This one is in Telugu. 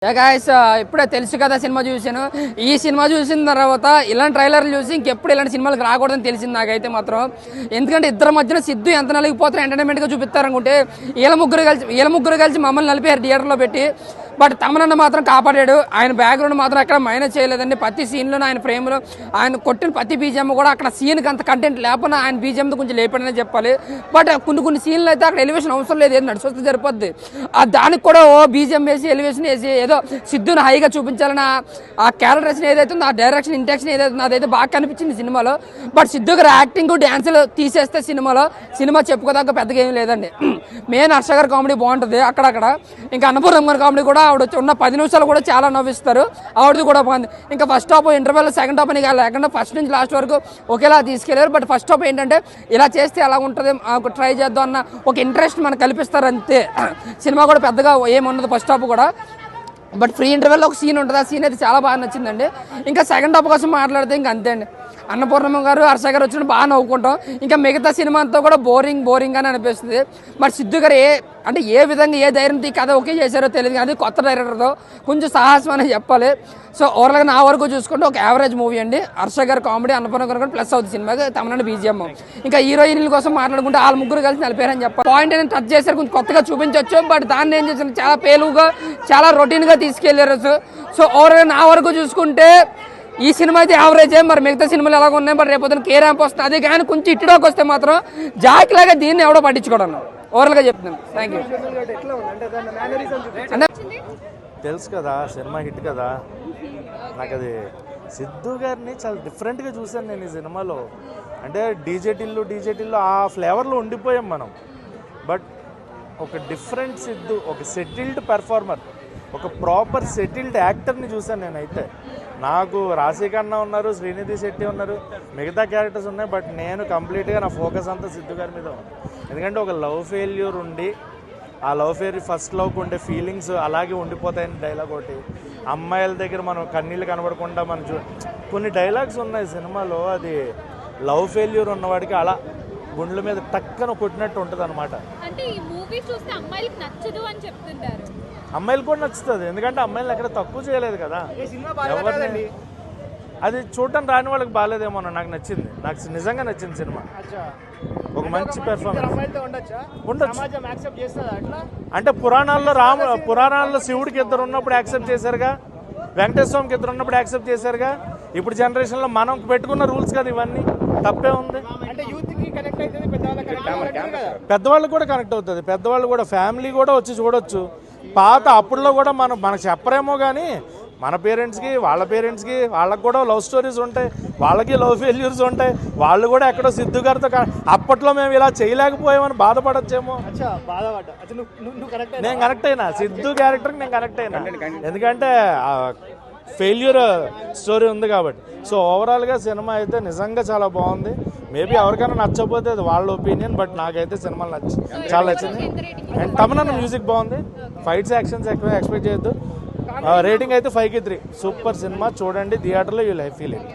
ఇప్పుడే తెలుసు కదా సినిమా చూసాను. ఈ సినిమా చూసిన తర్వాత ఇలాంటి ట్రైలర్లు చూసి ఇంకెప్పుడు ఇలాంటి సినిమాలకు రాకూడదని తెలిసింది నాకైతే మాత్రం. ఎందుకంటే ఇద్దరు మధ్యన సిద్ధు ఎంత నలిగిపోతారో ఎంటర్టైన్మెంట్గా చూపిస్తారనుకుంటే వీళ్ళ ముగ్గురు కలిసి మమ్మల్ని నలిపారు థియేటర్లో పెట్టి. బట్ తమనన్న మాత్రం కాపాడాడు. ఆయన బ్యాక్గ్రౌండ్ మాత్రం ఎక్కడ మైనస్ చేయలేదండి. ప్రతి సీన్లో ఆయన ఫ్రేమ్లో ఆయన కొట్టిన ప్రతి బీజిఎం కూడా అక్కడ సీన్కి అంత కంటెంట్ లేకపోయినా ఆయన బీజిఎంతో కొంచెం లేపడనే చెప్పాలి. బట్ కొన్ని సీన్లు అయితే అక్కడ ఎలివేషన్ అవసరం లేదు, ఏది నడిచొస్తే సరిపోద్ది. దానికి కూడా బీజిఎం వేసి ఎలివేషన్ వేసి ఏదో సిద్ధుని హైగా చూపించాలని ఆ క్యారెక్టరేషన్ ఏదైతే ఉందో, ఆ డైరెక్షన్ ఇంటెక్షన్ ఏదైతే ఉందో అదైతే బాగా కనిపించింది సినిమాలో. బట్ సిద్ధు గారు యాక్టింగ్ డ్యాన్సులు తీసేస్తే సినిమా చెప్పుకోదాకా పెద్దగా ఏం లేదండి. మెయిన్ హర్ష గారి కామెడీ బాగుంటుంది అక్కడక్కడ. ఇంకా అన్నపూర్ణమ్మ గారి కామెడీ కూడా ఆవిడ ఉన్న 10 నిమిషాలు కూడా చాలా నవ్విస్తారు, ఆవిడది కూడా బాగుంది. ఇంకా first half interval second half అని లేకుండా ఫస్ట్ నుంచి లాస్ట్ వరకు ఒకేలా తీసుకెళ్లారు. బట్ ఫస్ట్ హాఫ్ ఏంటంటే ఇలా చేస్తే ఎలా ఉంటుంది ట్రై చేద్దాం అన్న ఒక ఇంట్రెస్ట్ మనకు కల్పిస్తారు అంతే. సినిమా కూడా పెద్దగా ఏముండదు ఫస్ట్ హాఫ్ కూడా. బట్ ఫ్రీ ఇంటర్వెల్లో ఒక సీన్ ఉంటుంది, ఆ సీన్ అయితే చాలా బాగా నచ్చిందండి. ఇంకా సెకండ్ హాఫ్ కోసం మాట్లాడితే ఇంకా అంతే అండి. అన్నపూర్ణమ్మ గారు హర్ష గారు వచ్చిన బాగా నవ్వుకుంటాం. ఇంకా మిగతా సినిమా అంతా కూడా బోరింగ్ అని అనిపిస్తుంది. మరి సిద్ధు గారు ఏ విధంగా ఏ ధైర్యంతో ఈ కథ ఓకే చేశారో తెలియదు, కానీ కొత్త డైరెక్టర్తో కొంచెం సాహసం అని చెప్పాలి. సో ఓవరాల్గా నా వరకు చూసుకుంటే ఒక యావరేజ్ మూవీ అండి. హర్ష గారు కామెడీ, అన్నపూర్ణ గారు కూడా ప్లస్ అవుతుంది సినిమాకి. తమనండి బీజిఎం. ఇంకా హీరోయిన్ల కోసం మాట్లాడుకుంటే వాళ్ళ ముగ్గురు కలిసి నలిపారని చెప్పాలి. పాయింట్ అనేది టచ్ చేశారు, కొంచెం కొత్తగా చూపించవచ్చు. బట్ దాన్ని ఏం చేశారు, చాలా పేలుగా చాలా రొటీన్గా తీసుకెళ్లారు. సో ఓవరాల్గా నా వరకు చూసుకుంటే ఈ సినిమా అయితే యావరేజ్. మరి మిగతా సినిమాలు ఎలాగ ఉన్నాయి, బట్ రేపొద్దున కే ర్యాంప్ వస్తుంది. అదే కానీ కొంచెం ఇట్టులోకి వస్తే మాత్రం జాక్ లాగా దీన్ని ఎవడో పట్టించుకోవడం ఓవరాల్గా చెప్తున్నాను. Thank you. అంటే తెలుసు కదా సినిమా హిట్ కదా, నాకు అది సిద్ధు గారిని చాలా డిఫరెంట్గా చూశాను నేను ఈ సినిమాలో. అంటే డీజేటిల్లు ఆ ఫ్లేవర్లో ఉండిపోయాం మనం. బట్ ఒక డిఫరెంట్ సిద్ధు, ఒక సెటిల్డ్ పెర్ఫార్మర్, ఒక ప్రాపర్ సెటిల్డ్ యాక్టర్ని చూశాను నేనైతే. నాకు రాశికన్నా ఉన్నారు, శ్రీనిధి శెట్టి ఉన్నారు, మిగతా క్యారెక్టర్స్ ఉన్నాయి. బట్ నేను కంప్లీట్గా నా ఫోకస్ అంతా సిద్ధు గారి మీద ఉంది. ఎందుకంటే ఒక లవ్ ఫెయిల్యూర్ ఉండి ఆ లవ్ ఫెయిల్యూర్ ఫస్ట్ లవ్కి ఉండే ఫీలింగ్స్ అలాగే ఉండిపోతాయని డైలాగ్ ఒకటి. అమ్మాయిల దగ్గర మనం కన్నీళ్ళు కనబడకుండా కొన్ని డైలాగ్స్ ఉన్నాయి సినిమాలో. అది లవ్ ఫెయిల్యూర్ ఉన్నవాడికి అలా గుండెల మీద టక్కన కొట్టినట్టు ఉంటుంది అనమాట. అమ్మాయిలు కూడా నచ్చుతుంది, ఎందుకంటే అమ్మాయిలు ఎక్కడ తక్కువ చేయలేదు కదా ఎవరిని. అది చూడటం రాని వాళ్ళకి బాగాలేదేమో, నాకు నచ్చింది, నాకు నిజంగా నచ్చింది సినిమా. ఒక మంచి పెర్ఫార్మెన్స్ ఉండొచ్చు. అంటే పురాణాల్లో శివుడికి ఇద్దరు ఉన్నప్పుడు యాక్సెప్ట్ చేశారుగా, వెంకటేశ్వర స్వామికి ఇద్దరు ఉన్నప్పుడు యాక్సెప్ట్ చేశారుగా. ఇప్పుడు జనరేషన్లో మనం పెట్టుకున్న రూల్స్ కదా ఇవన్నీ, తప్పే ఉంది. పెద్దవాళ్ళకి కూడా కనెక్ట్ అవుతుంది, పెద్దవాళ్ళు కూడా ఫ్యామిలీ కూడా వచ్చి చూడొచ్చు. పాత అప్పుడులో కూడా మనకు చెప్పరేమో కానీ మన పేరెంట్స్కి వాళ్ళకి కూడా లవ్ స్టోరీస్ ఉంటాయి, వాళ్ళకి లవ్ ఫెయిల్యూర్స్ ఉంటాయి. వాళ్ళు కూడా ఎక్కడో సిద్ధు గారితో అప్పట్లో మేము ఇలా చేయలేకపోయామని బాధపడచ్చేమో. నేను కనెక్ట్ అయినా సిద్ధు క్యారెక్టర్కి, నేను కనెక్ట్ అయినా, ఎందుకంటే ఫెయిల్యూర్ స్టోరీ ఉంది కాబట్టి. సో ఓవరాల్గా సినిమా అయితే నిజంగా చాలా బాగుంది. మేబీ ఎవరికైనా నచ్చకపోతే అది వాళ్ళ ఒపీనియన్, బట్ నాకైతే సినిమాలు చాలా నచ్చింది. అండ్ తమనన్న మ్యూజిక్ బాగుంది, ఫైట్స్ యాక్షన్స్ ఎక్కువ ఎక్స్పెక్ట్ చేయొద్దు. రేటింగ్ అయితే 5కి 3. సూపర్ సినిమా, చూడండి థియేటర్లో, యూ విల్ ఫీల్ ఇట్.